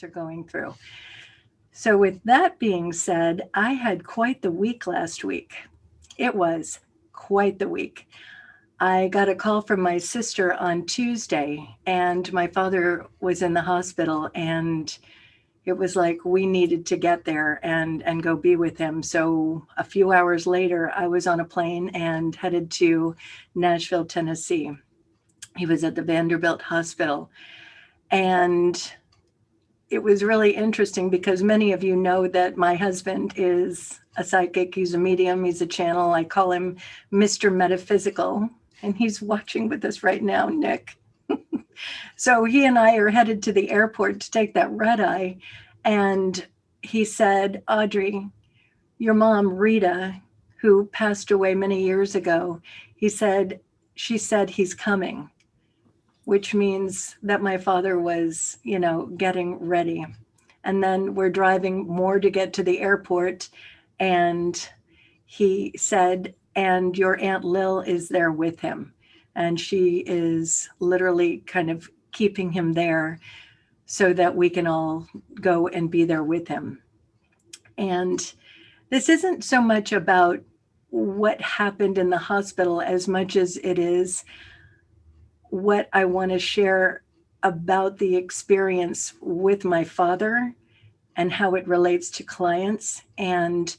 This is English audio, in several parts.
are going through. So, with that being said, I had quite the week last week. It was quite the week. I got a call from my sister on Tuesday, and my father was in the hospital, and it was like we needed to get there and go be with him. So a few hours later, I was on a plane and headed to Nashville, Tennessee. He was at the Vanderbilt Hospital, and it was really interesting because many of you know that my husband is a psychic. He's a medium. He's a channel. I call him Mr. Metaphysical, and he's watching with us right now, Nick. So he and I are headed to the airport to take that red eye. And he said, Audrey, your mom, Rita, who passed away many years ago, she said he's coming, which means that my father was, getting ready. And then we're driving more to get to the airport. And he said, and your Aunt Lil is there with him. And she is literally kind of keeping him there so that we can all go and be there with him. And this isn't so much about what happened in the hospital as much as it is what I want to share about the experience with my father and how it relates to clients and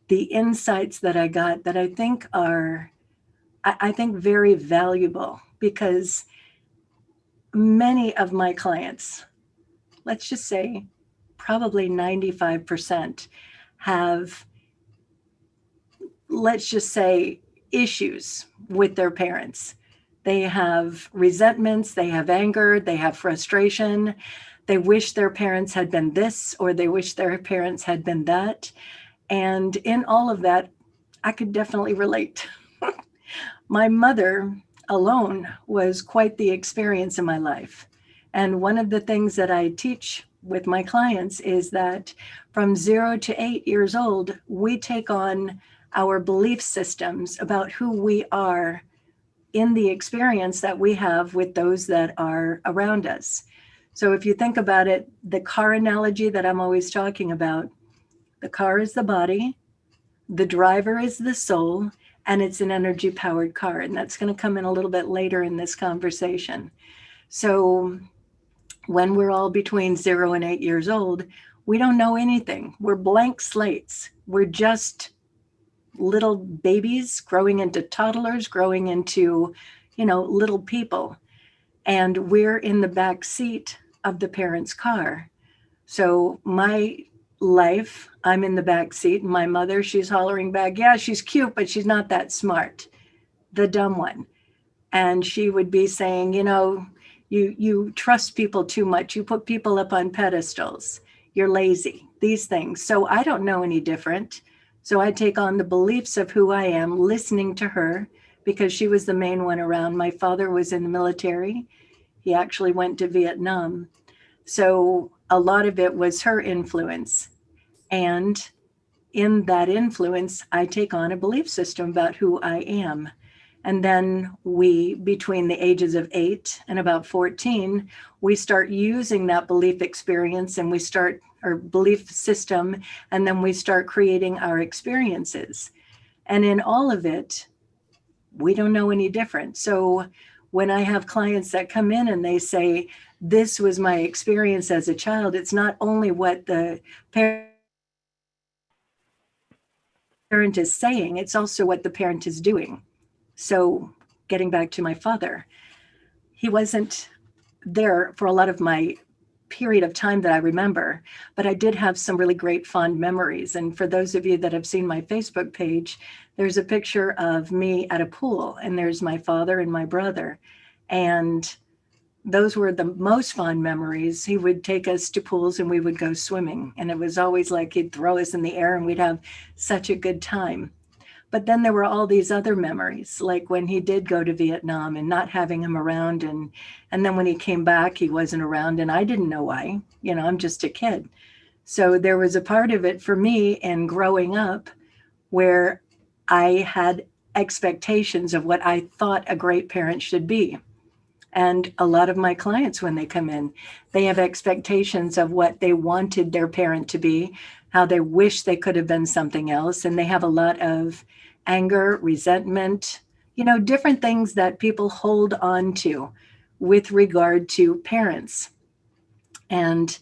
the insights that I got that I think are, I think, very valuable, because many of my clients, let's just say probably 95%, have, let's just say, issues with their parents. They have resentments, they have anger, they have frustration. They wish their parents had been this, or they wish their parents had been that. And in all of that, I could definitely relate. My mother alone was quite the experience in my life. And one of the things that I teach with my clients is that from 0 to 8 years old, we take on our belief systems about who we are in the experience that we have with those that are around us. So if you think about it, the car analogy that I'm always talking about, the car is the body, the driver is the soul, and it's an energy powered car. And that's going to come in a little bit later in this conversation. So when we're all between 0 and 8 years old, we don't know anything. We're blank slates. We're just little babies growing into toddlers, growing into, little people. And we're in the back seat of the parent's car. So my life, I'm in the back seat. My mother, she's hollering back, yeah, she's cute, but she's not that smart, the dumb one. And she would be saying, you trust people too much. You put people up on pedestals. You're lazy, these things. So I don't know any different. So I take on the beliefs of who I am, listening to her, because she was the main one around. My father was in the military. He actually went to Vietnam. So a lot of it was her influence. And in that influence, I take on a belief system about who I am. And then we, between the ages of 8 and about 14, we start using that belief experience, and we start our belief system, and then we start creating our experiences. And in all of it, we don't know any different. So when I have clients that come in and they say, this was my experience as a child, it's not only what the parent is saying, it's also what the parent is doing. So getting back to my father, he wasn't there for a lot of my period of time that I remember, but I did have some really great fond memories. And for those of you that have seen my Facebook page, there's a picture of me at a pool, and there's my father and my brother. And those were the most fond memories. He would take us to pools and we would go swimming. And it was always like he'd throw us in the air and we'd have such a good time. But then there were all these other memories, like when he did go to Vietnam and not having him around. And then when he came back, he wasn't around, and I didn't know why. I'm just a kid. So there was a part of it for me in growing up where I had expectations of what I thought a great parent should be. And a lot of my clients, when they come in, they have expectations of what they wanted their parent to be, how they wish they could have been something else. And they have a lot of anger, resentment, different things that people hold on to with regard to parents. And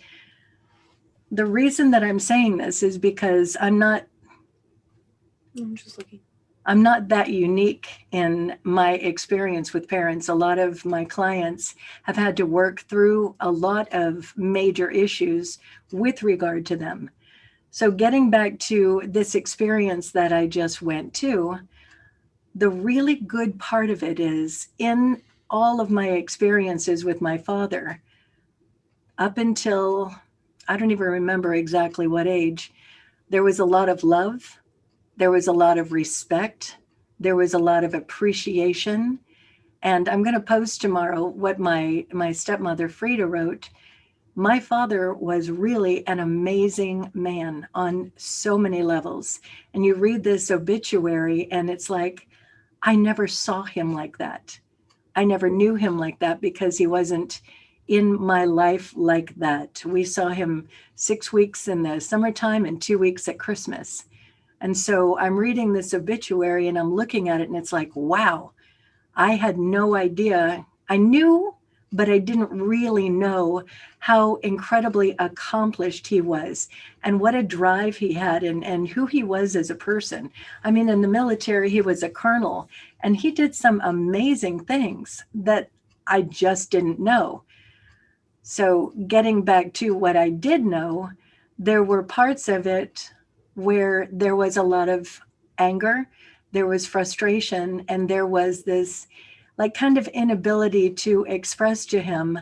the reason that I'm saying this is because I'm just looking. I'm not that unique in my experience with parents. A lot of my clients have had to work through a lot of major issues with regard to them. So, getting back to this experience that I just went to, the really good part of it is in all of my experiences with my father, up until I don't even remember exactly what age, there was a lot of love, there was a lot of respect, there was a lot of appreciation. And I'm going to post tomorrow what my stepmother Frida wrote. My father was really an amazing man on so many levels. And you read this obituary and it's like, I never saw him like that. I never knew him like that because he wasn't in my life like that. We saw him 6 weeks in the summertime and 2 weeks at Christmas. And so I'm reading this obituary and I'm looking at it and it's like, wow, I had no idea. I knew, but I didn't really know how incredibly accomplished he was and what a drive he had and who he was as a person. I mean, in the military, he was a colonel and he did some amazing things that I just didn't know. So, getting back to what I did know, there were parts of it where there was a lot of anger, there was frustration, and there was this like kind of inability to express to him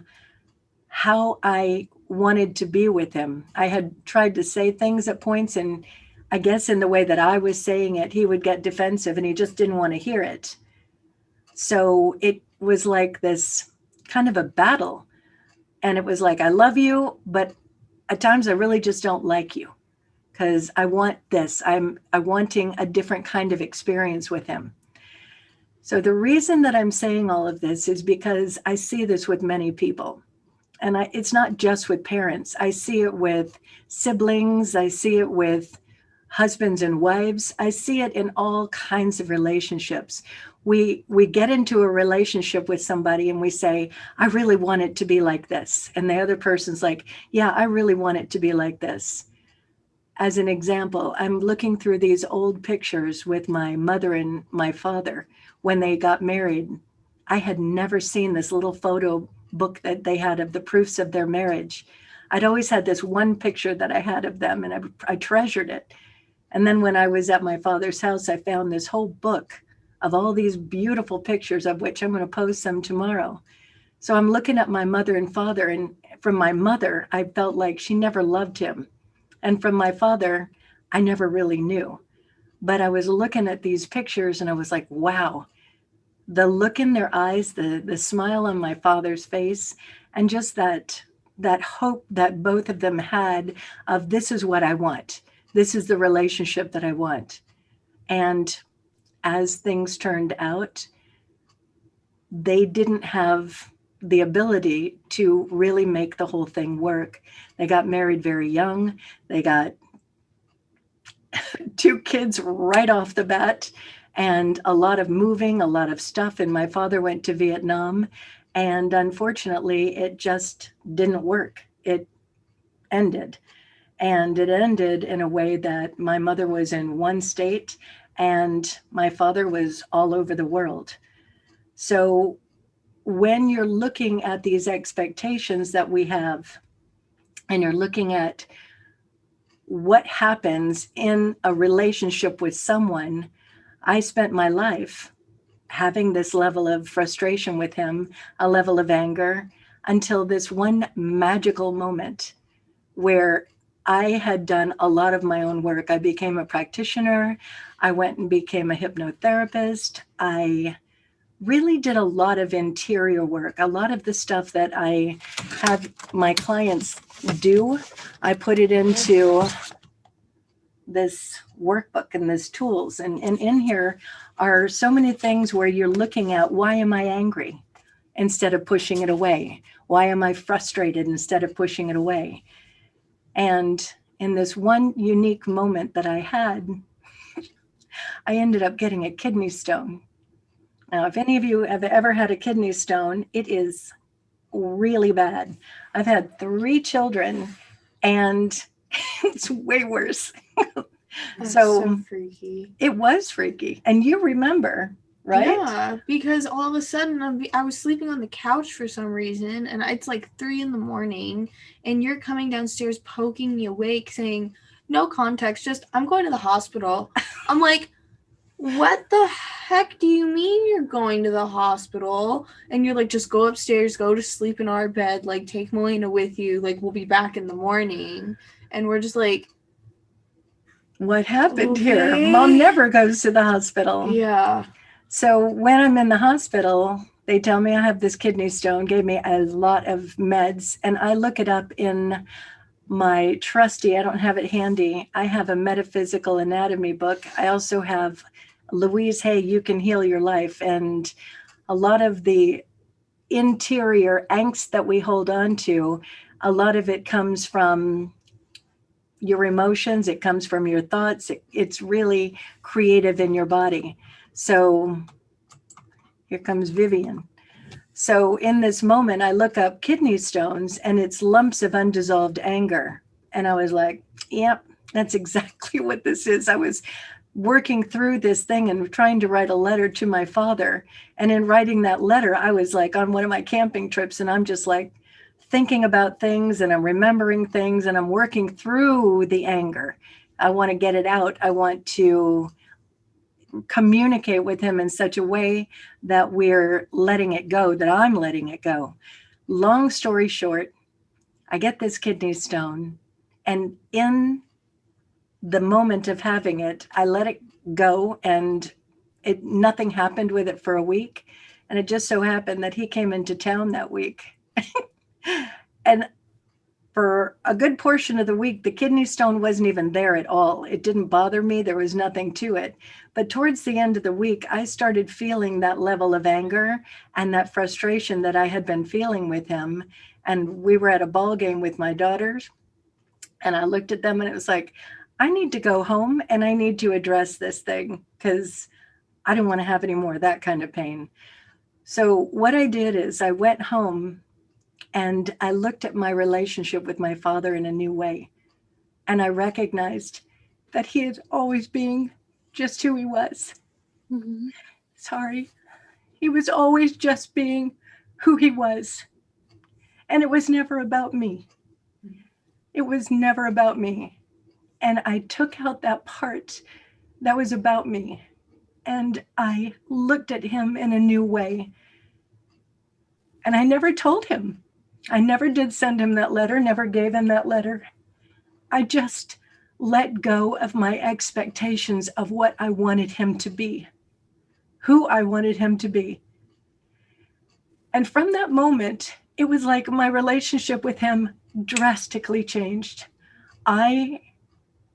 how I wanted to be with him. I had tried to say things at points, and I guess in the way that I was saying it, he would get defensive and he just didn't want to hear it. So it was like this kind of a battle. And it was like, I love you, but at times I really just don't like you because I want this. I'm wanting a different kind of experience with him. So the reason that I'm saying all of this is because I see this with many people. And it's not just with parents. I see it with siblings. I see it with husbands and wives. I see it in all kinds of relationships. We get into a relationship with somebody and we say, I really want it to be like this. And the other person's like, yeah, I really want it to be like this. As an example, I'm looking through these old pictures with my mother and my father when they got married. I had never seen this little photo book that they had of the proofs of their marriage. I'd always had this one picture that I had of them and I treasured it. And then when I was at my father's house, I found this whole book of all these beautiful pictures, of which I'm going to post some tomorrow. So I'm looking at my mother and father, and from my mother, I felt like she never loved him. And from my father, I never really knew. But I was looking at these pictures and I was like, wow, the look in their eyes, the smile on my father's face, and just that hope that both of them had of this is what I want. This is the relationship that I want. And as things turned out, they didn't have the ability to really make the whole thing work. They got married very young. They got 2 kids right off the bat and a lot of moving, a lot of stuff. And my father went to Vietnam. And unfortunately, it just didn't work. It ended. And it ended in a way that my mother was in one state and my father was all over the world. So when you're looking at these expectations that we have, and you're looking at what happens in a relationship with someone, I spent my life having this level of frustration with him, a level of anger, until this one magical moment where I had done a lot of my own work. I became a practitioner. I went and became a hypnotherapist. I really did a lot of interior work. A lot of the stuff that I have my clients do, I put it into this workbook and this tools. And in here are so many things where you're looking at, why am I angry? instead of pushing it away? Why am I frustrated instead of pushing it away? And in this one unique moment that I had, I ended up getting a kidney stone. Now, if any of you have ever had a kidney stone, it is really bad. I've had 3 children and it's way worse. That's So so freaky. it was freaky. And you remember, right? Yeah, because all of a sudden I was sleeping on the couch for some reason, and it's like 3 in the morning, and you're coming downstairs poking me awake saying, no context, just, I'm going to the hospital. I'm like, what the heck do you mean you're going to the hospital? And you're like, just go upstairs, go to sleep in our bed, like, take Melina with you, like, we'll be back in the morning. And we're just like, What happened here? okay. Mom never goes to the hospital. Yeah. So when I'm in the hospital, they tell me I have this kidney stone, gave me a lot of meds, and I look it up in my trusty, I don't have it handy. I have a metaphysical anatomy book. I also have Louise Hay, You Can Heal Your Life. And a lot of the interior angst that we hold on to, a lot of it comes from your emotions, it comes from your thoughts. It's really creative in your body. So here comes Vivian. So in this moment, I look up kidney stones and it's lumps of undissolved anger. And I was like, yep, that's exactly what this is. I was working through this thing and trying to write a letter to my father. And in writing that letter, I was like on one of my camping trips and I'm just like thinking about things and I'm remembering things and I'm working through the anger. I want to get it out. I want to communicate with him in such a way that we're letting it go, that I'm letting it go. Long story short, I get this kidney stone, and in the moment of having it, I let it go, and nothing happened with it for a week. And it just so happened that he came into town that week. And for a good portion of the week, the kidney stone wasn't even there at all. It didn't bother me. There was nothing to it. But towards the end of the week, I started feeling that level of anger and that frustration that I had been feeling with him. And we were at a ball game with my daughters. And I looked at them and it was like, I need to go home and I need to address this thing because I don't want to have any more of that kind of pain. So what I did is I went home and I looked at my relationship with my father in a new way. And I recognized that he is always being just who he was. Mm-hmm. Sorry. He was always just being who he was. And it was never about me. It was never about me. And I took out that part that was about me. And I looked at him in a new way. And I never told him. I never did send him that letter, never gave him that letter. I just let go of my expectations of what I wanted him to be, who I wanted him to be. And from that moment, it was like my relationship with him drastically changed. I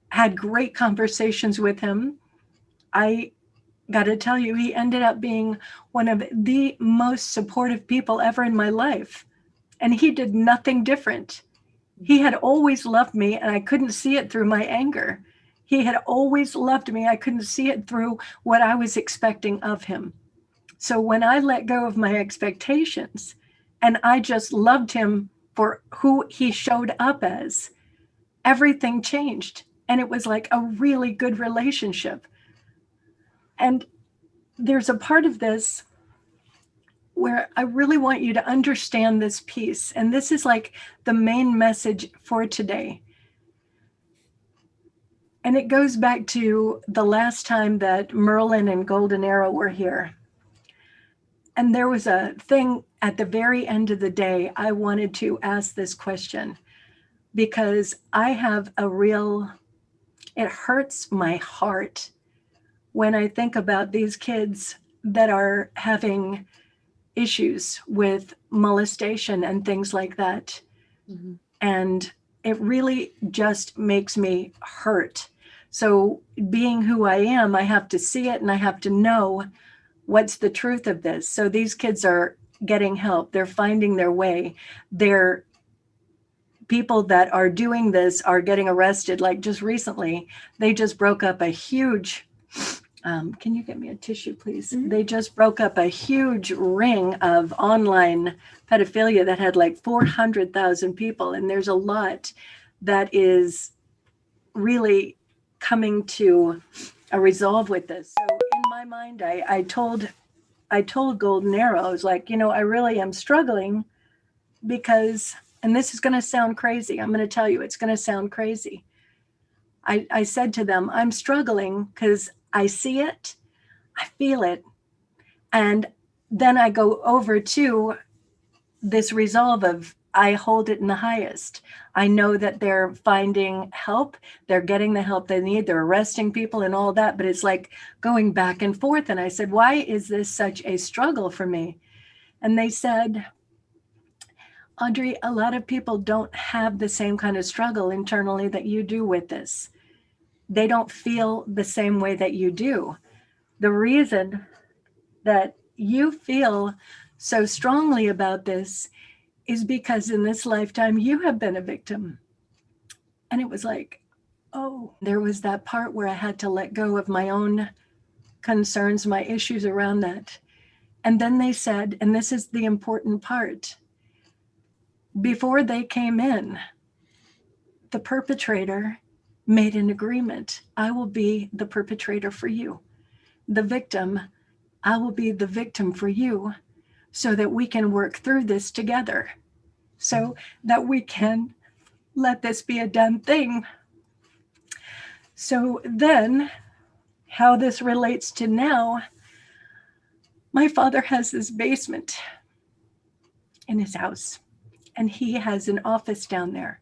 had great conversations with him. I got to tell you, he ended up being one of the most supportive people ever in my life. And he did nothing different. He had always loved me, and I couldn't see it through my anger. He had always loved me. I couldn't see it through what I was expecting of him. So when I let go of my expectations and I just loved him for who he showed up as, everything changed. And it was like a really good relationship. And there's a part of this where I really want you to understand this piece. And this is like the main message for today. And it goes back to the last time that Merlin and Golden Arrow were here. And there was a thing at the very end of the day, I wanted to ask this question because I have it hurts my heart when I think about these kids that are having issues with molestation and things like that. Mm-hmm. And it really just makes me hurt. So being who I am, I have to see it and I have to know what's the truth of this. So these kids are getting help. They're finding their way. They're people that are doing this are getting arrested. Like just recently, they just broke up a huge can you get me a tissue, please? Mhm. They just broke up a huge ring of online pedophilia that had like 400,000 people. And there's a lot that is really coming to a resolve with this. So in my mind, I told Golden Arrow, I was like, I really am struggling because, and this is going to sound crazy. I'm going to tell you, it's going to sound crazy. I said to them, I'm struggling because I see it, I feel it. And then I go over to this resolve of I hold it in the highest. I know that they're finding help. They're getting the help they need. They're arresting people and all that. But it's like going back and forth. And I said, why is this such a struggle for me? And they said, Audrey, a lot of people don't have the same kind of struggle internally that you do with this. They don't feel the same way that you do. The reason that you feel so strongly about this is because in this lifetime you have been a victim. And it was like, oh, there was that part where I had to let go of my own concerns, my issues around that. And then they said, and this is the important part, before they came in, the perpetrator made an agreement. I will be the perpetrator for you. The victim, I will be the victim for you so that we can work through this together, so that we can let this be a done thing. So then, how this relates to now, my father has this basement in his house, and he has an office down there.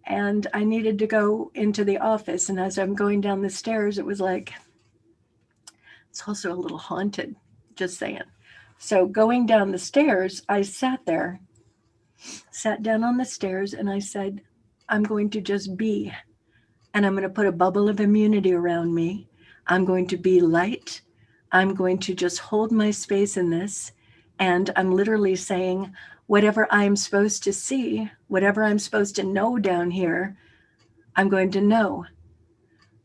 And I needed to go into the office. And as I'm going down the stairs, it was like, it's also a little haunted, just saying. So going down the stairs, I sat down on the stairs, and I said, I'm going to just be. And I'm going to put a bubble of immunity around me. I'm going to be light. I'm going to just hold my space in this. And I'm literally saying, whatever I'm supposed to see, whatever I'm supposed to know down here, I'm going to know.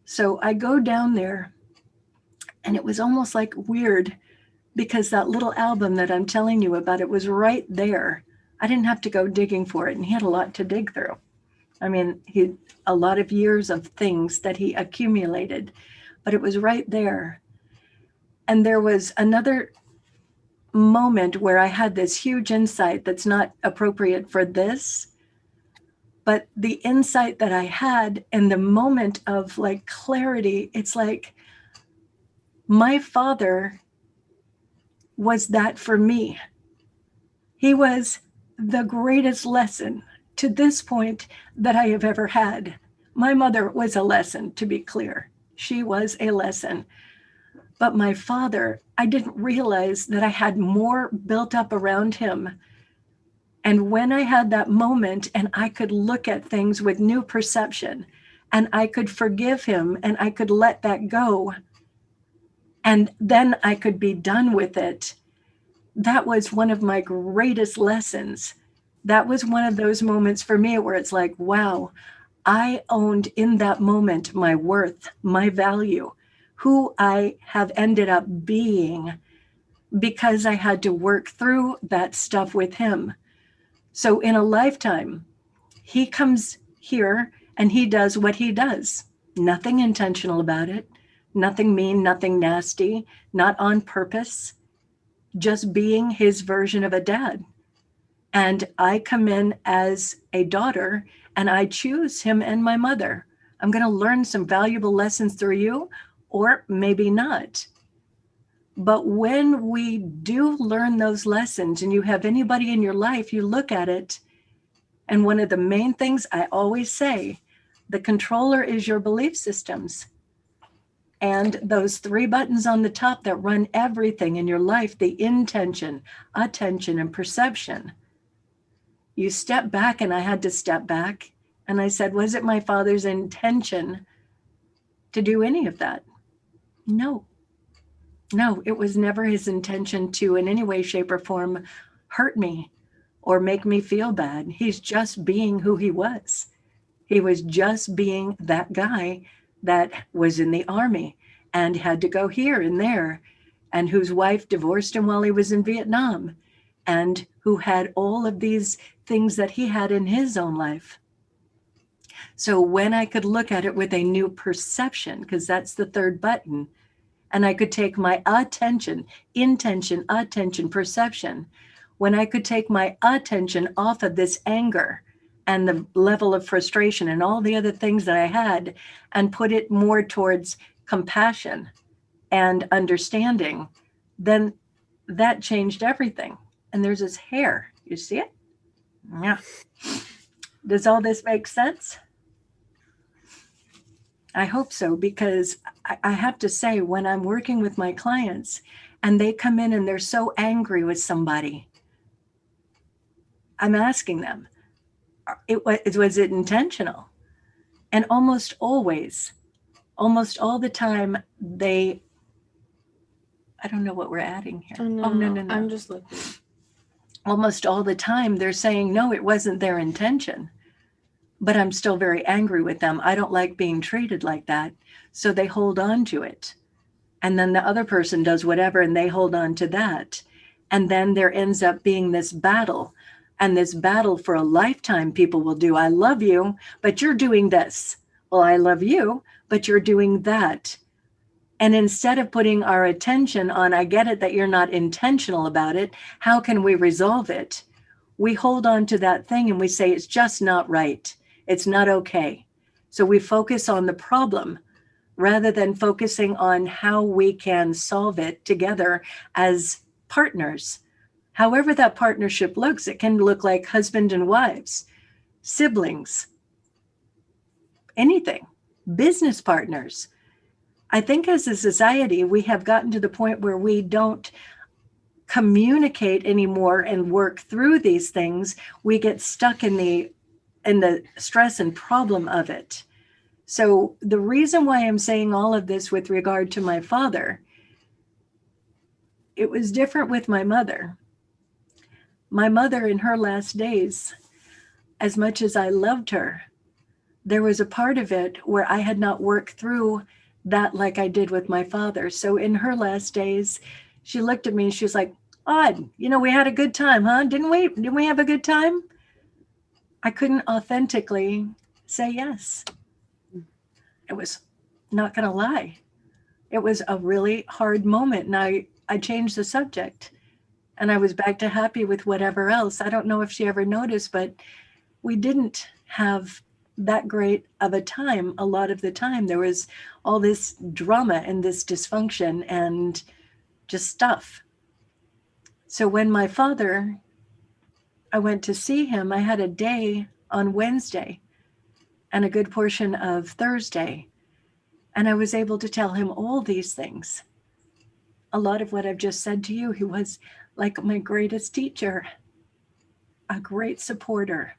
So I go down there, and it was almost like weird because that little album that I'm telling you about, it was right there. I didn't have to go digging for it, and he had a lot to dig through. I mean, a lot of years of things that he accumulated, but it was right there. And there was another moment where I had this huge insight that's not appropriate for this, but the insight that I had in the moment of like clarity, it's like my father was that for me. He was the greatest lesson to this point that I have ever had. My mother was a lesson, to be clear. She was a lesson. But my father, I didn't realize that I had more built up around him. And when I had that moment and I could look at things with new perception, and I could forgive him, and I could let that go, and then I could be done with it, that was one of my greatest lessons. That was one of those moments for me where it's like, wow, I owned in that moment my worth, my value, who I have ended up being because I had to work through that stuff with him. So in a lifetime, he comes here and he does what he does. Nothing intentional about it, nothing mean, nothing nasty, not on purpose, just being his version of a dad. And I come in as a daughter, and I choose him and my mother. I'm going to learn some valuable lessons through you, or maybe not. But when we do learn those lessons, and you have anybody in your life, you look at it, and one of the main things I always say, the controller is your belief systems. And those 3 buttons on the top that run everything in your life, the intention, attention, and perception. You step back, and I had to step back. And I said, was it my father's intention to do any of that? No, it was never his intention to, in any way, shape, or form, hurt me or make me feel bad. He's just being who he was. He was just being that guy that was in the army and had to go here and there, and whose wife divorced him while he was in Vietnam, and who had all of these things that he had in his own life. So when I could look at it with a new perception, because that's the third button, and I could take my attention, intention, attention, perception, when I could take my attention off of this anger and the level of frustration and all the other things that I had and put it more towards compassion and understanding, then that changed everything. And there's his hair. You see it? Yeah. Does all this make sense? I hope so, because I have to say, when I'm working with my clients and they come in and they're so angry with somebody, I'm asking them, was it intentional? And almost always, almost all the time, I don't know what we're adding here. Oh, no. I'm just looking. Almost all the time, they're saying, no, it wasn't their intention. But I'm still very angry with them. I don't like being treated like that. So they hold on to it. And then the other person does whatever and they hold on to that. And then there ends up being this battle. And this battle for a lifetime, people will do. I love you, but you're doing this. Well, I love you, but you're doing that. And instead of putting our attention on, I get it that you're not intentional about it, how can we resolve it? We hold on to that thing and we say, it's just not right. It's not okay. So we focus on the problem rather than focusing on how we can solve it together as partners. However that partnership looks, it can look like husband and wives, siblings, anything, business partners. I think as a society, we have gotten to the point where we don't communicate anymore and work through these things. We get stuck in the stress and problem of it. So the reason why I'm saying all of this with regard to my father, it was different with my mother. My mother in her last days, as much as I loved her, there was a part of it where I had not worked through that like I did with my father. So in her last days, she looked at me and she was like, "Odd, we had a good time, huh? Didn't we? Didn't we have a good time?" I couldn't authentically say yes. It was, not going to lie, it was a really hard moment. And I changed the subject and I was back to happy with whatever else. I don't know if she ever noticed, but we didn't have that great of a time. A lot of the time there was all this drama and this dysfunction and just stuff. So when my father, I went to see him, I had a day on Wednesday and a good portion of Thursday. And I was able to tell him all these things. A lot of what I've just said to you, he was like my greatest teacher, a great supporter,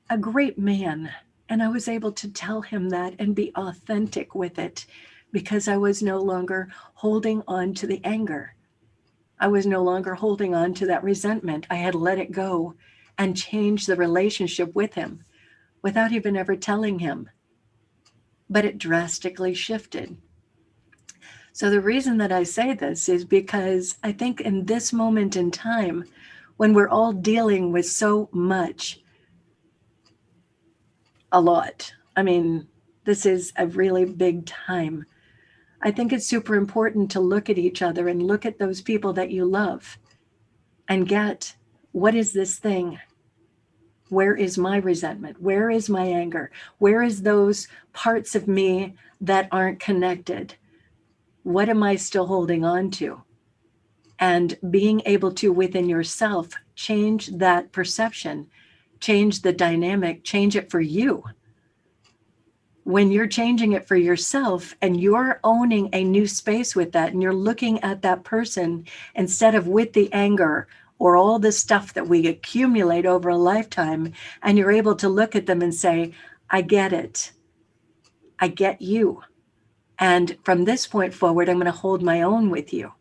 a great man. And I was able to tell him that and be authentic with it because I was no longer holding on to the anger. I was no longer holding on to that resentment. I had let it go and changed the relationship with him without even ever telling him. But it drastically shifted. So the reason that I say this is because I think in this moment in time, when we're all dealing with so much, a lot. I mean, this is a really big time. I think it's super important to look at each other and look at those people that you love and get, what is this thing? Where is my resentment? Where is my anger? Where is those parts of me that aren't connected? What am I still holding on to? And being able to, within yourself, change that perception, change the dynamic, change it for you. When you're changing it for yourself and you're owning a new space with that and you're looking at that person instead of with the anger or all the stuff that we accumulate over a lifetime, and you're able to look at them and say, I get it. I get you. And from this point forward, I'm going to hold my own with you.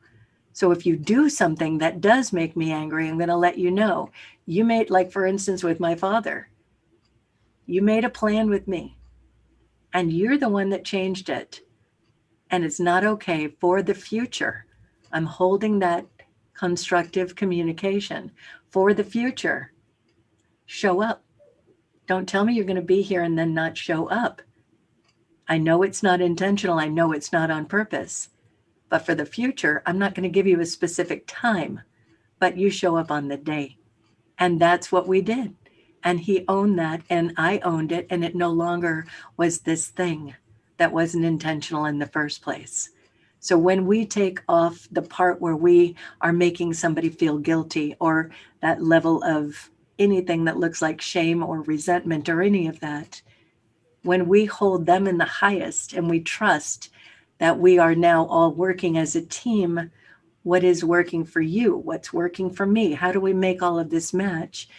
So if you do something that does make me angry, I'm going to let you know. You made, like, for instance, with my father, you made a plan with me and you're the one that changed it. And it's not okay for the future. I'm holding that constructive communication for the future. Show up. Don't tell me you're going to be here and then not show up. I know it's not intentional. I know it's not on purpose. But for the future, I'm not going to give you a specific time, but you show up on the day. And that's what we did. And he owned that, and I owned it, and it no longer was this thing that wasn't intentional in the first place. So when we take off the part where we are making somebody feel guilty, or that level of anything that looks like shame or resentment or any of that, when we hold them in the highest and we trust that we are now all working as a team, what is working for you? What's working for me? How do we make all of this match?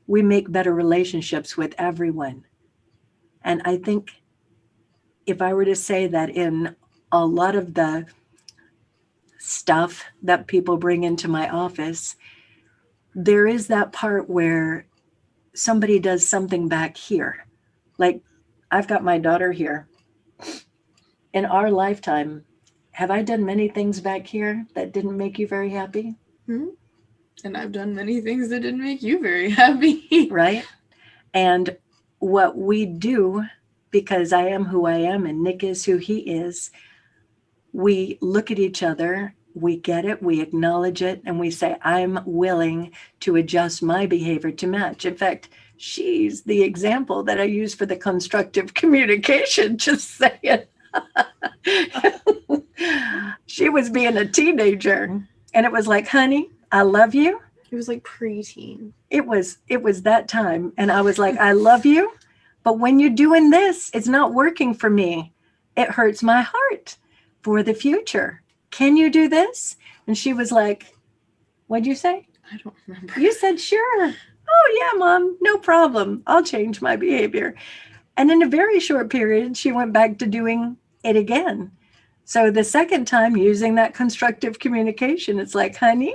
We make better relationships with everyone. And I think if I were to say that in a lot of the stuff that people bring into my office, there is that part where somebody does something back here. Like, I've got my daughter here. In our lifetime, have I done many things back here that didn't make you very happy? Hmm? And I've done many things that didn't make you very happy. Right? And what we do, because I am who I am and Nick is who he is, we look at each other, we get it, we acknowledge it, and we say, I'm willing to adjust my behavior to match. In fact, she's the example that I use for the constructive communication, just saying. She was being a teenager, and it was like, honey, I love you. It was like preteen. It was that time. And I was like, I love you. But when you're doing this, it's not working for me. It hurts my heart for the future. Can you do this? And she was like, what'd you say? I don't remember. You said, sure. Oh, yeah, Mom, no problem. I'll change my behavior. And in a very short period, she went back to doing it again. So the second time, using that constructive communication, it's like, honey,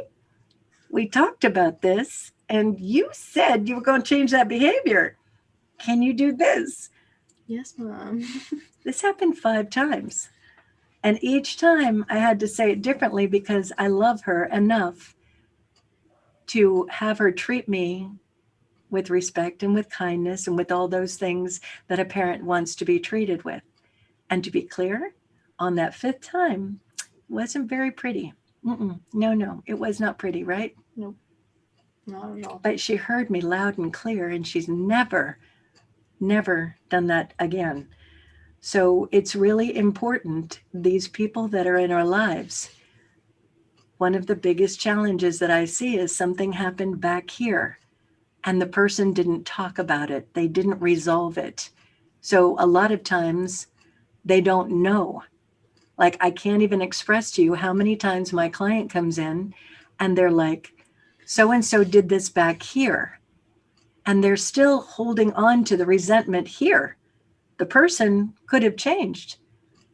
we talked about this and you said you were going to change that behavior. Can you do this? Yes, Mom. This happened 5 times. And each time I had to say it differently because I love her enough to have her treat me with respect and with kindness and with all those things that a parent wants to be treated with. And to be clear, on that 5th time, it wasn't very pretty. No, it was not pretty, right? Nope. Not at all. But she heard me loud and clear, and she's never done that again. So it's really important, these people that are in our lives, one of the biggest challenges that I see is something happened back here and the person didn't talk about it. They didn't resolve it. So a lot of times they don't know. Like, I can't even express to you how many times my client comes in and they're like, so-and-so did this back here. And they're still holding on to the resentment here. The person could have changed.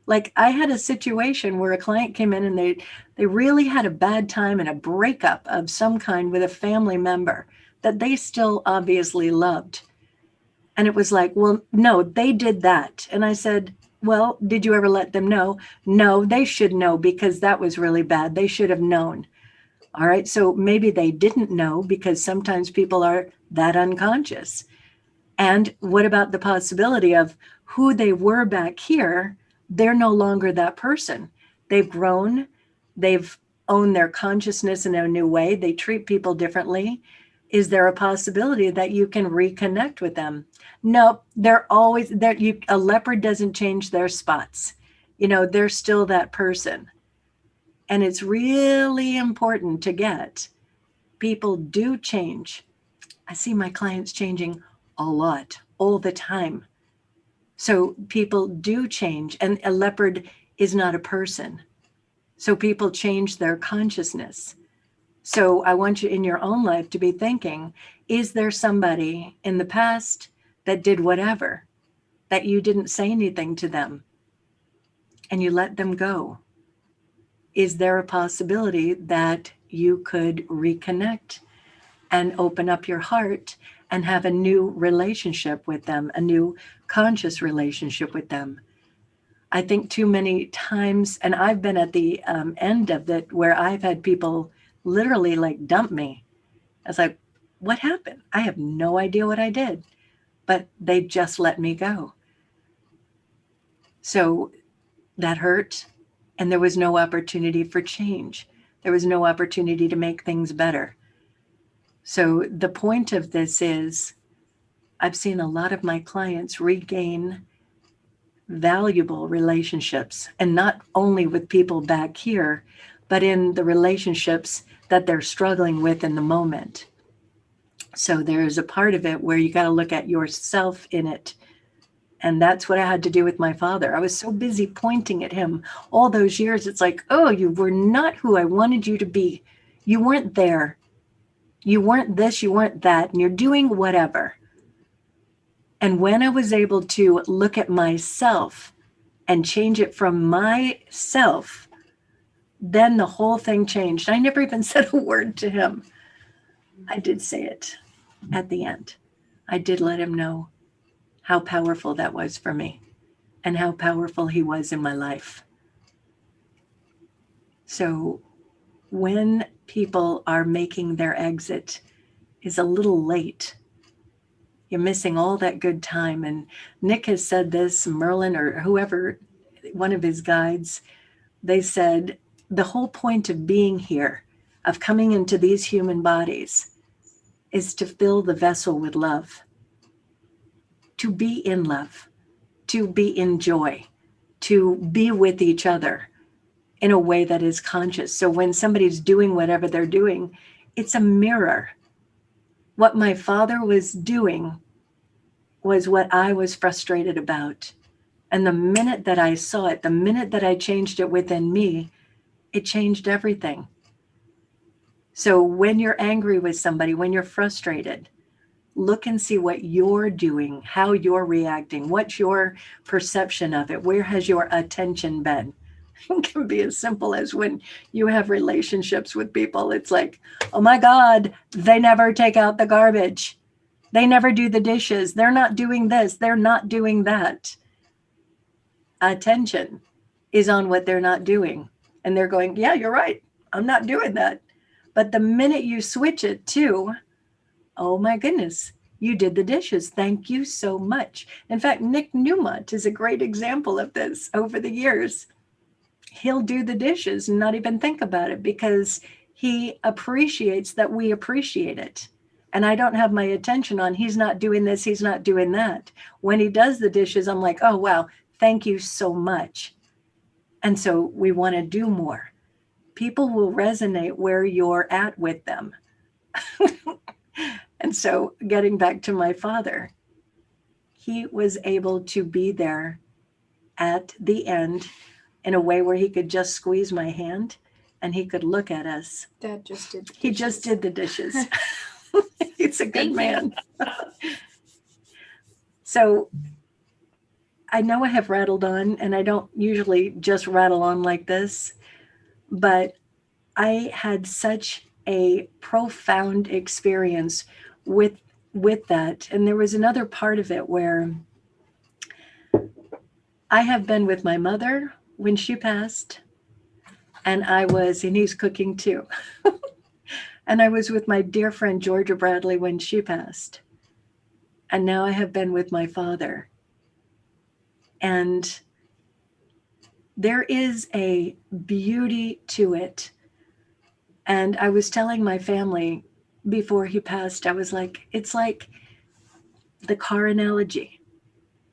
Like, I had a situation where a client came in and they really had a bad time and a breakup of some kind with a family member that they still obviously loved. And it was like, well, no, they did that. And I said, well, did you ever let them know? No, they should know because that was really bad. They should have known. All right. So maybe they didn't know because sometimes people are that unconscious. And what about the possibility of who they were back here? They're no longer that person. They've grown. They've owned their consciousness in a new way. They treat people differently. Is there a possibility that you can reconnect with them? No, they're always there. A leopard doesn't change their spots. They're still that person. And it's really important to get people do change. I see my clients changing a lot, all the time. So people do change, and a leopard is not a person. So people change their consciousness. So I want you in your own life to be thinking, is there somebody in the past that did whatever, that you didn't say anything to them and you let them go? is there a possibility that you could reconnect and open up your heart and have a new relationship with them, a new conscious relationship with them? I think too many times, and I've been at the end of it where I've had people literally like dump me. I was like, what happened? I have no idea what I did, but they just let me go. So that hurt, and there was no opportunity for change. There was no opportunity to make things better. So the point of this is I've seen a lot of my clients regain valuable relationships, and not only with people back here, but in the relationships that they're struggling with in the moment. So there's a part of it where you got to look at yourself in it. And that's what I had to do with my father. I was so busy pointing at him all those years. It's like, oh, you were not who I wanted you to be. You weren't there. You weren't this, you weren't that, and you're doing whatever. And when I was able to look at myself and change it from myself, then the whole thing changed. I never even said a word to him. I did say it at the end. I did let him know how powerful that was for me and how powerful he was in my life. So when people are making their exit is a little late. You're missing all that good time. And Nick has said this, Merlin or whoever, one of his guides, they said the whole point of being here, of coming into these human bodies, is to fill the vessel with love, to be in love, to be in joy, to be with each other in a way that is conscious. So when somebody's doing whatever they're doing, it's a mirror. What my father was doing was what I was frustrated about. And the minute that I saw it, the minute that I changed it within me, it changed everything. So when you're angry with somebody, when you're frustrated, look and see what you're doing, how you're reacting, what's your perception of it, where has your attention been? It can be as simple as when you have relationships with people. It's like, oh my God, they never take out the garbage. They never do the dishes. They're not doing this. They're not doing that. Attention is on what they're not doing. And they're going, yeah, you're right. I'm not doing that. But the minute you switch it to, oh my goodness, you did the dishes. Thank you so much. In fact, Nick Newmont is a great example of this over the years. He'll do the dishes and not even think about it because he appreciates that we appreciate it. And I don't have my attention on he's not doing this, he's not doing that. When he does the dishes, I'm like, oh, wow, thank you so much. And so we want to do more. People will resonate where you're at with them. And so getting back to my father, he was able to be there at the end in a way where he could just squeeze my hand and he could look at us. Dad just did the dishes. He just did the dishes. He's a good man. So I know I have rattled on, and I don't usually just rattle on like this, but I had such a profound experience with that. And there was another part of it where I have been with my mother when she passed, and he's cooking too. And I was with my dear friend Georgia Bradley when she passed. And now I have been with my father. And there is a beauty to it. And I was telling my family before he passed, I was like, it's like the car analogy.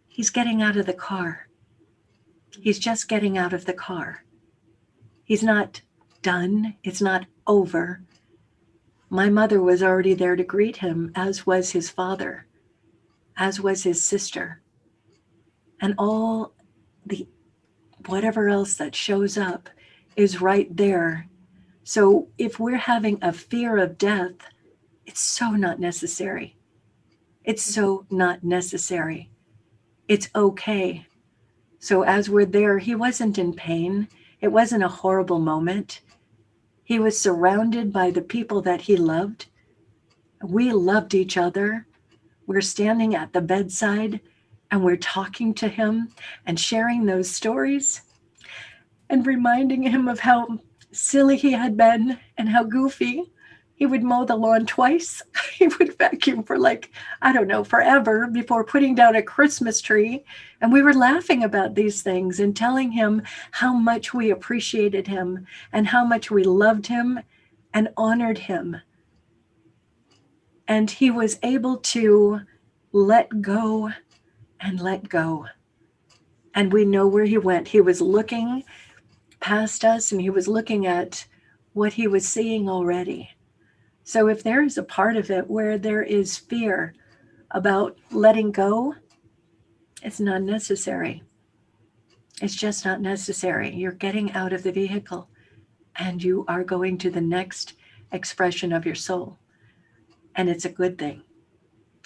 He's getting out of the car. He's just getting out of the car. He's not done. It's not over. My mother was already there to greet him, as was his father, as was his sister, and all the whatever else that shows up is right there. So if we're having a fear of death, it's so not necessary. It's so not necessary. It's okay. So as we're there, he wasn't in pain. It wasn't a horrible moment. He was surrounded by the people that he loved. We loved each other. We're standing at the bedside and we're talking to him and sharing those stories and reminding him of how silly he had been and how goofy. He would mow the lawn twice. He would vacuum for like, I don't know, forever before putting down a Christmas tree. And we were laughing about these things and telling him how much we appreciated him and how much we loved him and honored him. And he was able to let go and let go. And we know where he went. He was looking past us and he was looking at what he was seeing already. So if there is a part of it where there is fear about letting go, it's not necessary. It's just not necessary. You're getting out of the vehicle and you are going to the next expression of your soul. And it's a good thing.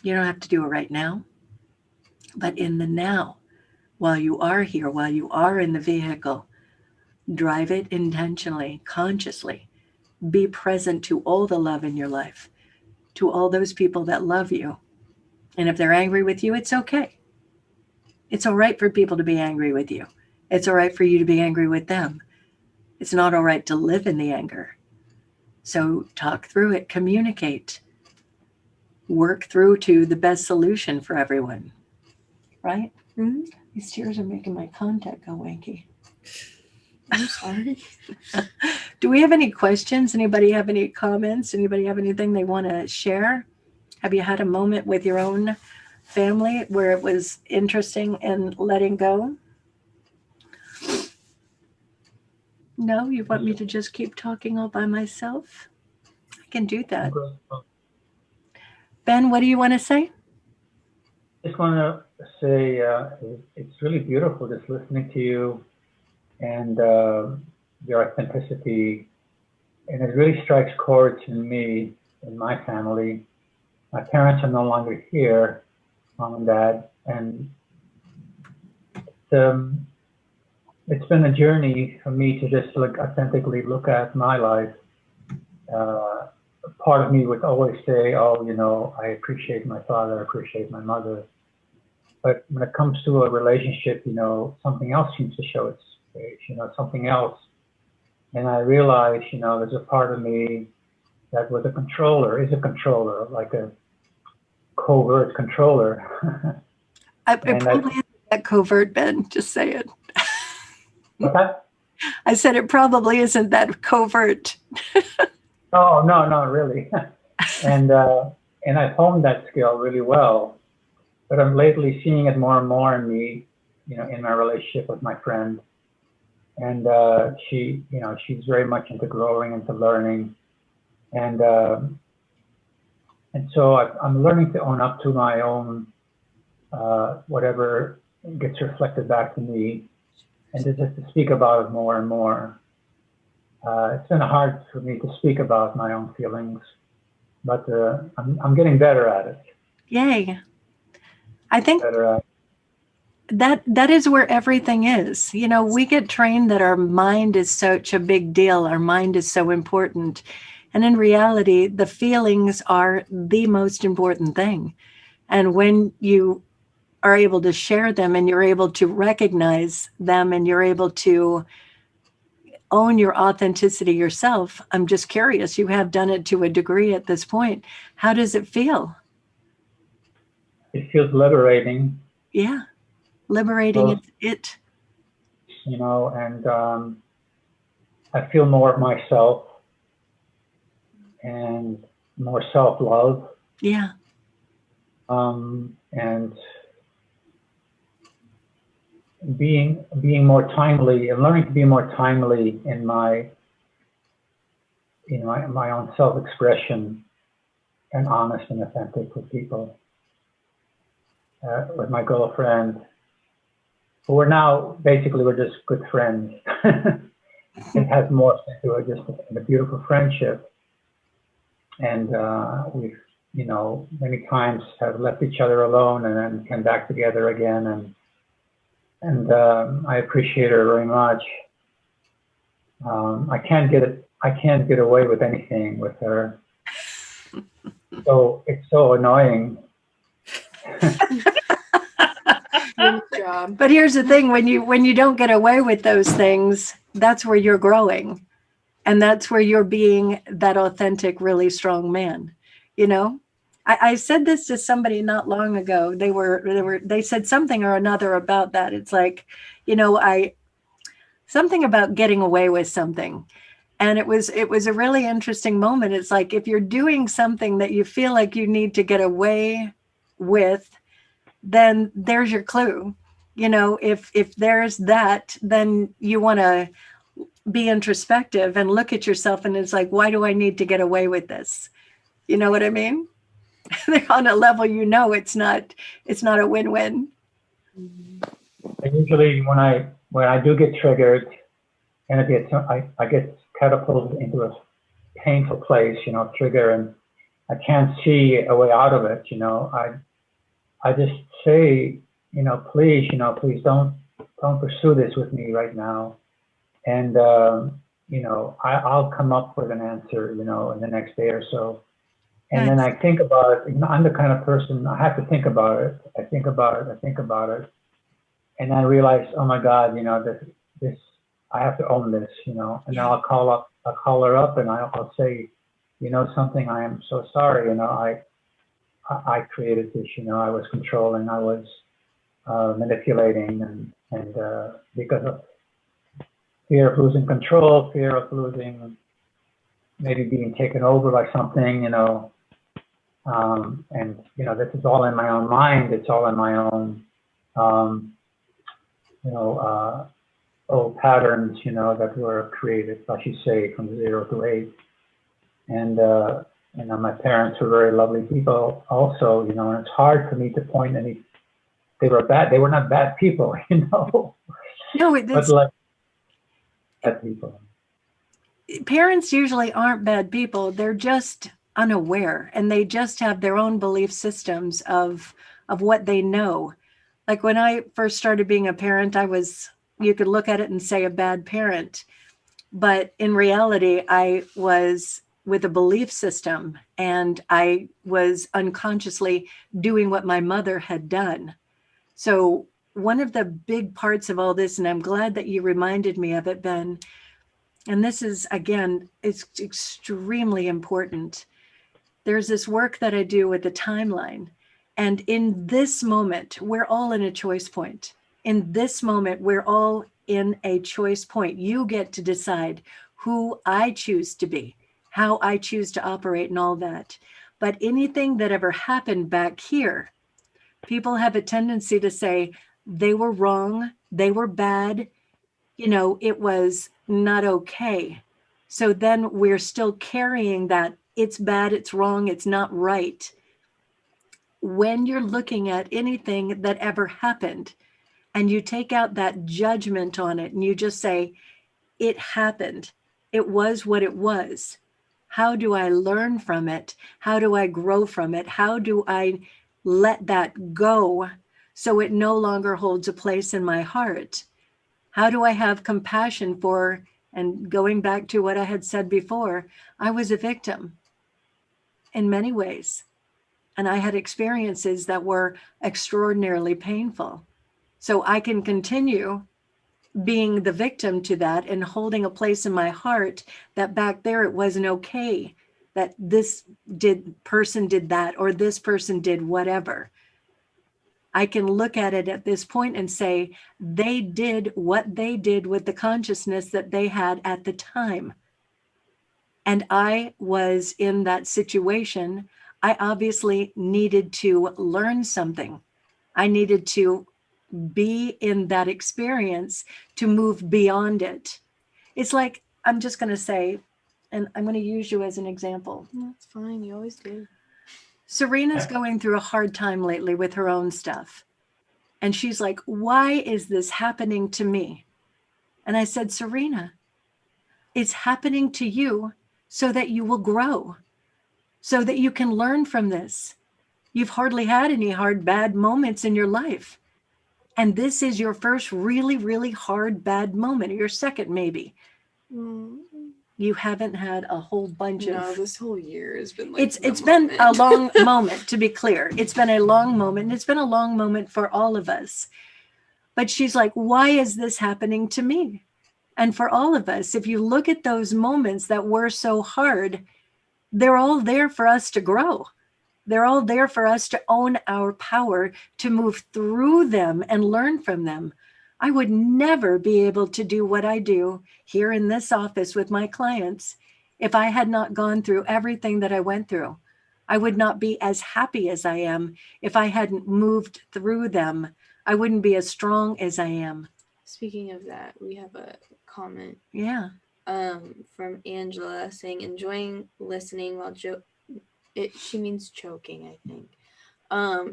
You don't have to do it right now, but in the now, while you are here, while you are in the vehicle, drive it intentionally, consciously. Be present to all the love in your life, to all those people that love you. And if they're angry with you, it's okay. It's all right for people to be angry with you. It's all right for you to be angry with them. It's not all right to live in the anger. So talk through it, communicate, work through to the best solution for everyone, right? Mm-hmm. These tears are making my contact go wanky. I'm sorry. Do we have any questions? Anybody have any comments? Anybody have anything they want to share? Have you had a moment with your own family where it was interesting and letting go? No, you want me to just keep talking all by myself? I can do that. Ben, what do you want to say? Just want to say it's really beautiful just listening to you and your authenticity, and it really strikes chords in me and my family. My parents are no longer here, mom and dad, and it's been a journey for me to just authentically look at my life. Part of me would always say, oh, you know, I appreciate my father, I appreciate my mother. But when it comes to a relationship, you know, something else seems to show its face, you know, something else. And I realized, you know, there's a part of me that was a controller, like a covert controller. It probably isn't that covert, Ben, just say it. What's that? I said it probably isn't that covert. Oh, no, not really. And I've honed that skill really well. But I'm lately seeing it more and more in me, you know, in my relationship with my friend. And she, you know, she's very much into growing, into learning. And so I'm learning to own up to my own, whatever gets reflected back to me, and just to speak about it more and more. It's been hard for me to speak about my own feelings, but I'm getting better at it. Yay. I think that is where everything is. You know, we get trained that our mind is such a big deal. Our mind is so important. And in reality, the feelings are the most important thing. And when you are able to share them and you're able to recognize them and you're able to own your authenticity yourself, I'm just curious, you have done it to a degree at this point. How does it feel? It feels liberating. Yeah, liberating is it. You know, and I feel more of myself and more self-love. Yeah. And being more timely and learning to be more timely in my, you know, my own self-expression, and honest and authentic with people. With my girlfriend, we're just good friends. It has morphed into just a beautiful friendship, and we've, you know, many times have left each other alone and then come back together again, and I appreciate her very much. I can't get away with anything with her. So it's so annoying. Good job. But here's the thing, when you don't get away with those things, that's where you're growing. And that's where you're being that authentic, really strong man. You know? I said this to somebody not long ago. They said something or another about that. It's like, something about getting away with something. And it was a really interesting moment. It's like, if you're doing something that you feel like you need to get away with, then there's your clue. If there's that, then you want to be introspective and look at yourself, and it's like, why do I need to get away with this? You know what I mean? On a level, it's not a win-win. And usually when I do get triggered and I get catapulted into a painful place, trigger, and I can't see a way out of it, I just say, please don't pursue this with me right now. And, I'll come up with an answer, in the next day or so. And then I think about it. I'm the kind of person, I have to think about it. I think about it. And I realize, oh my God, this, I have to own this, and then I'll call her up and I'll say, something, I am so sorry, I created this, I was controlling, I was manipulating, and because of fear of losing control, fear of losing, maybe being taken over by something, and this is all in my own mind. It's all in my own, old patterns, that were created, I should say, from 0 to 8. And my parents were very lovely people also, and it's hard for me to point any. They were not bad people, No, but like bad people. Parents usually aren't bad people. They're just unaware, and they just have their own belief systems of what they know. Like when I first started being a parent, you could look at it and say a bad parent, but in reality, I was with a belief system, and I was unconsciously doing what my mother had done. So one of the big parts of all this, and I'm glad that you reminded me of it, Ben, and this is, again, it's extremely important. There's this work that I do with the timeline. And in this moment, we're all in a choice point. In this moment, we're all in a choice point. You get to decide who I choose to be, how I choose to operate, and all that. But anything that ever happened back here, people have a tendency to say they were wrong, they were bad, it was not okay. So then we're still carrying that it's bad, it's wrong, it's not right. When you're looking at anything that ever happened and you take out that judgment on it and you just say, it happened, it was what it was. How do I learn from it? How do I grow from it? How do I let that go so it no longer holds a place in my heart? How do I have compassion for, and going back to what I had said before, I was a victim in many ways. And I had experiences that were extraordinarily painful. So I can continue being the victim to that and holding a place in my heart that back there it wasn't okay, that this person did that, or this person did whatever. I can look at it at this point and say, they did what they did with the consciousness that they had at the time. And I was in that situation. I obviously needed to learn something. I needed to be in that experience to move beyond it. It's like, I'm just going to say, and I'm going to use you as an example. That's fine. You always do. Serena's going through a hard time lately with her own stuff. And she's like, why is this happening to me? And I said, Serena, it's happening to you so that you will grow, so that you can learn from this. You've hardly had any hard, bad moments in your life. And this is your first really, really hard, bad moment, or your second maybe. You haven't had a whole bunch No, of... this whole year has been like It's been a long moment, to be clear. It's been a long moment. And it's been a long moment for all of us. But she's like, why is this happening to me? And for all of us, if you look at those moments that were so hard, they're all there for us to grow. They're all there for us to own our power, to move through them and learn from them. I would never be able to do what I do here in this office with my clients if I had not gone through everything that I went through. I would not be as happy as I am if I hadn't moved through them. I wouldn't be as strong as I am. Speaking of that, we have a comment. Yeah. From Angela saying, enjoying listening while she means choking, I think.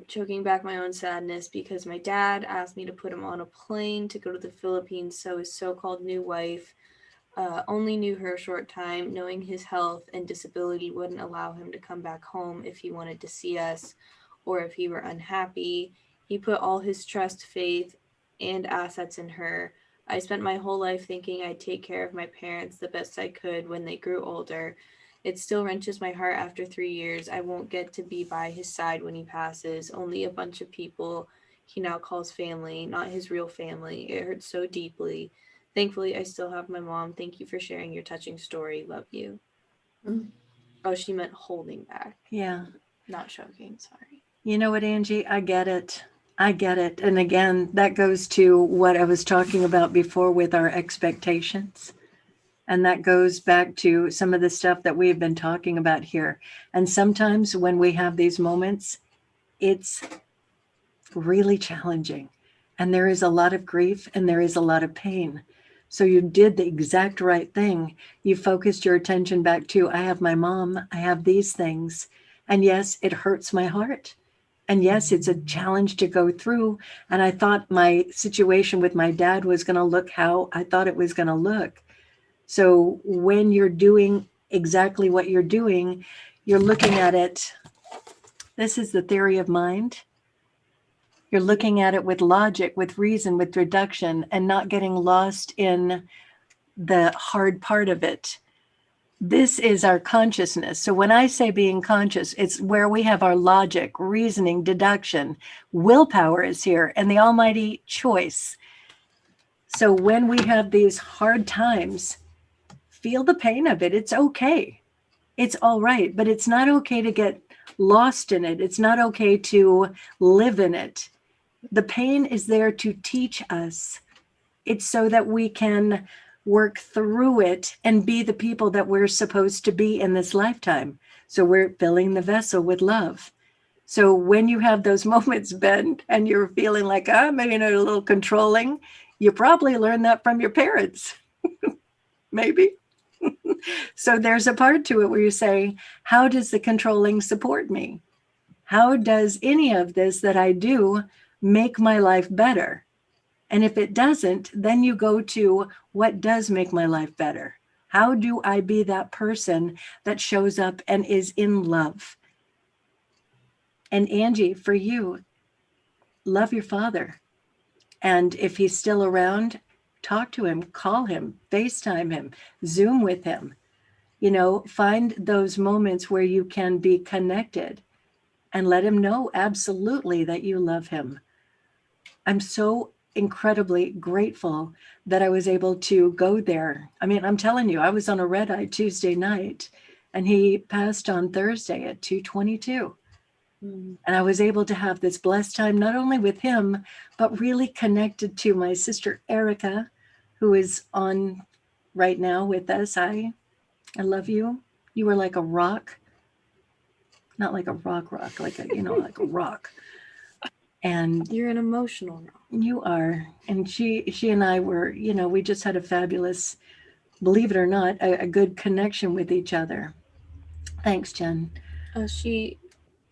Choking back my own sadness because my dad asked me to put him on a plane to go to the Philippines, so his so-called new wife only knew her a short time, knowing his health and disability wouldn't allow him to come back home if he wanted to see us or if he were unhappy. He put all his trust, faith, and assets in her. I spent my whole life thinking I'd take care of my parents the best I could when they grew older. It still wrenches my heart after 3 years. I won't get to be by his side when he passes. Only a bunch of people he now calls family, not his real family. It hurts so deeply. Thankfully, I still have my mom. Thank you for sharing your touching story. Love you. Oh, she meant holding back. Yeah. Not choking. Sorry. You know what, Angie? I get it. I get it. And again, that goes to what I was talking about before with our expectations. And that goes back to some of the stuff that we've been talking about here. And sometimes when we have these moments, it's really challenging. And there is a lot of grief and there is a lot of pain. So you did the exact right thing. You focused your attention back to, I have my mom, I have these things. And yes, it hurts my heart. And yes, it's a challenge to go through. And I thought my situation with my dad was going to look how I thought it was going to look. So when you're doing exactly what you're doing, you're looking at it. This is the theory of mind. You're looking at it with logic, with reason, with reduction, and not getting lost in the hard part of it. This is our consciousness. So when I say being conscious, it's where we have our logic, reasoning, deduction. Willpower is here, and the almighty choice. So when we have these hard times, feel the pain of it. It's okay. It's all right, but it's not okay to get lost in it. It's not okay to live in it. The pain is there to teach us. It's so that we can work through it and be the people that we're supposed to be in this lifetime. So we're filling the vessel with love. So when you have those moments, Ben, and you're feeling like, maybe a little controlling, you probably learned that from your parents. Maybe. So there's a part to it where you say, how does the controlling support me? How does any of this that I do make my life better? And if it doesn't, then you go to what does make my life better? How do I be that person that shows up and is in love? And Angie, for you, love your father. And if he's still around, talk to him, call him, FaceTime him, Zoom with him. Find those moments where you can be connected and let him know absolutely that you love him. I'm so incredibly grateful that I was able to go there. I mean, I'm telling you, I was on a red eye Tuesday night and he passed on Thursday at 2:22. And I was able to have this blessed time, not only with him, but really connected to my sister, Erica, who is on right now with us. I love you. You were like a rock, not like a rock, like a, like a rock. And you're an emotional rock. You are. And she and I were, we just had a fabulous, believe it or not, a good connection with each other. Thanks, Jen. She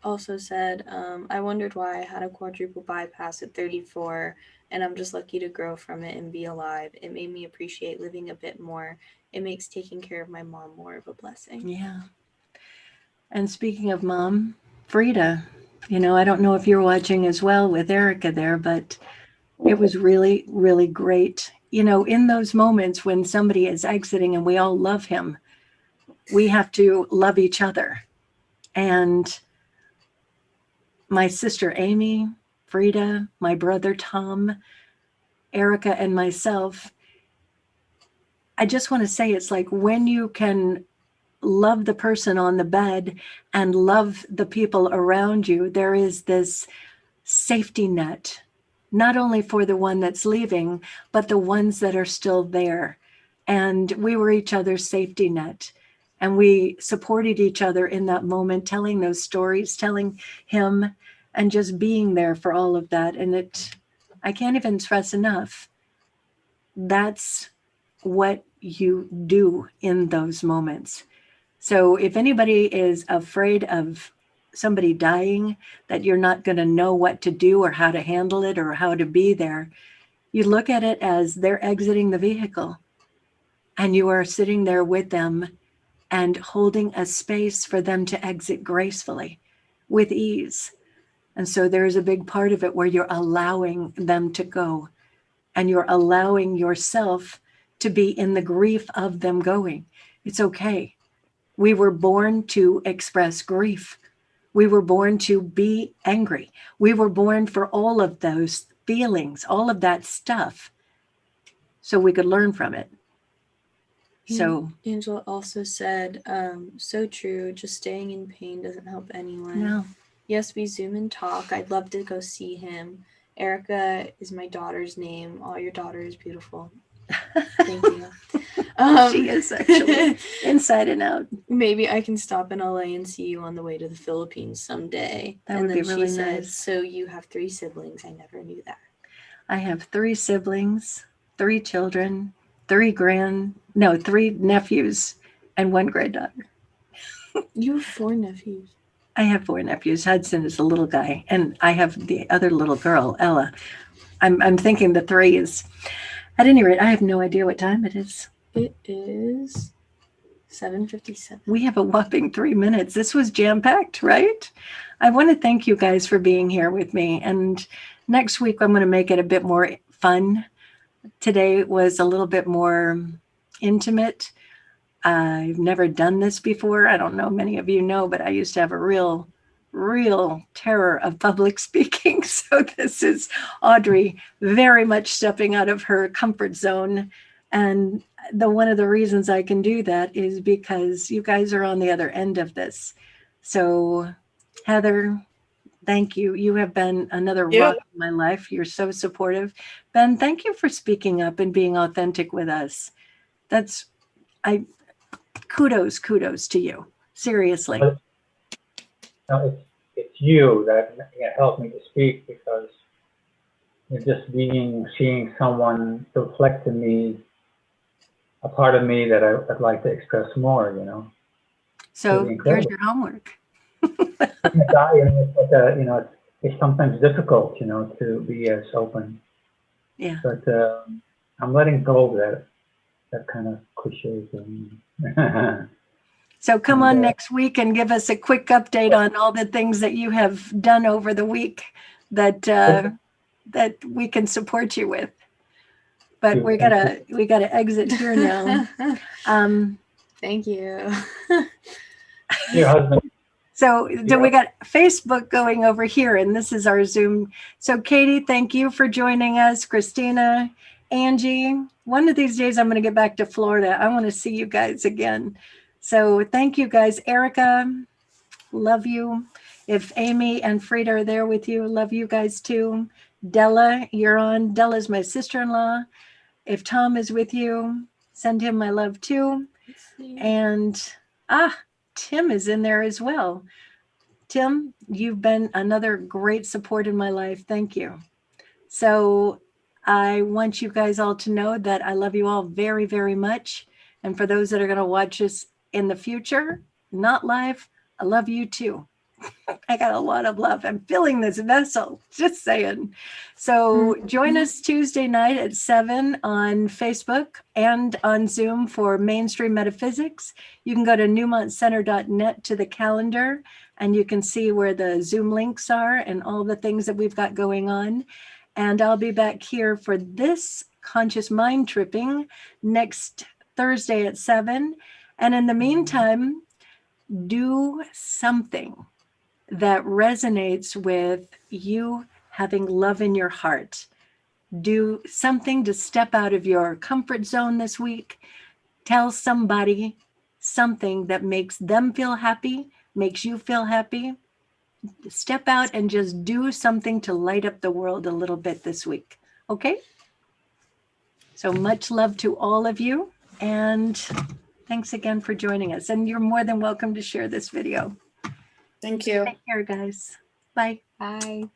also said, I wondered why I had a quadruple bypass at 34, and I'm just lucky to grow from it and be alive. It made me appreciate living a bit more. It makes taking care of my mom more of a blessing. Yeah. And speaking of mom, Frida, I don't know if you're watching as well with Erica there, but it was really, really great in those moments when somebody is exiting and we all love him, we have to love each other. And my sister Amy, Frida, my brother Tom, Erica, and myself, I just want to say it's like when you can love the person on the bed and love the people around you, there is this safety net, not only for the one that's leaving, but the ones that are still there. And we were each other's safety net. And we supported each other in that moment, telling those stories, telling him, and just being there for all of that. And I can't even stress enough, that's what you do in those moments. So if anybody is afraid of somebody dying, that you're not going to know what to do or how to handle it or how to be there, you look at it as they're exiting the vehicle and you are sitting there with them and holding a space for them to exit gracefully with ease. And so there's a big part of it where you're allowing them to go and you're allowing yourself to be in the grief of them going. It's okay. We were born to express grief. We were born to be angry. We were born for all of those feelings, all of that stuff, so we could learn from it. So Angela also said, so true, just staying in pain doesn't help anyone. no. Yes, we Zoom and talk. I'd love to go see him. Erica is my daughter's name. Oh, your daughter is beautiful. Thank you. She is actually inside and out. Maybe I can stop in LA and see you on the way to the Philippines someday. That would be really she said, nice. so you have 3 siblings. I never knew that. I have 3 siblings, 3 children, 3 nephews, and 1 granddaughter. You have 4 nephews. I have 4 nephews. Hudson is a little guy, and I have the other little girl, Ella. I'm thinking the 3 is. At any rate, I have no idea what time it is. It is 7:57. We have a whopping 3 minutes. This was jam-packed, right? I want to thank you guys for being here with me. And next week, I'm going to make it a bit more fun. Today was a little bit more intimate. I've never done this before. I don't know, many of you know, but I used to have a real terror of public speaking. So this is Audrey very much stepping out of her comfort zone. And one of the reasons I can do that is because you guys are on the other end of this. So Heather, thank you. You have been another rock in my life. You're so supportive. Ben, thank you for speaking up and being authentic with us. Kudos to you. Seriously. It's you that helped me to speak, because just seeing someone reflect in me a part of me that I'd like to express more, So here's your homework. It's sometimes difficult, to be as open. Yeah. But I'm letting go of that kind of cliche thing. So come on next week and give us a quick update on all the things that you have done over the week that we can support you with. But we gotta exit here now. Thank you. Your husband. So we got Facebook going over here, and this is our Zoom. So Katie, thank you for joining us. Christina, Angie, one of these days I'm going to get back to Florida. I want to see you guys again. So thank you guys. Erica, love you. If Amy and Frida are there with you, love you guys too. Della, you're on. Della's my sister-in-law. If Tom is with you, send him my love too. And Tim is in there as well. Tim, you've been another great support in my life. Thank you. So I want you guys all to know that I love you all very, very much. And for those that are going to watch us in the future, not live, I love you too. I got a lot of love. I'm filling this vessel, just saying. So join us Tuesday night at 7 on Facebook and on Zoom for Mainstream Metaphysics. You can go to newmontcenter.net to the calendar, and you can see where the Zoom links are and all the things that we've got going on. And I'll be back here for this Conscious Mind Tripping next Thursday at 7. And in the meantime, do something that resonates with you having love in your heart. Do something to step out of your comfort zone this week. Tell somebody something that makes them feel happy, makes you feel happy. Step out and just do something to light up the world a little bit this week. Okay? So much love to all of you. And thanks again for joining us. And you're more than welcome to share this video. Thank you. Take care, guys. Bye. Bye.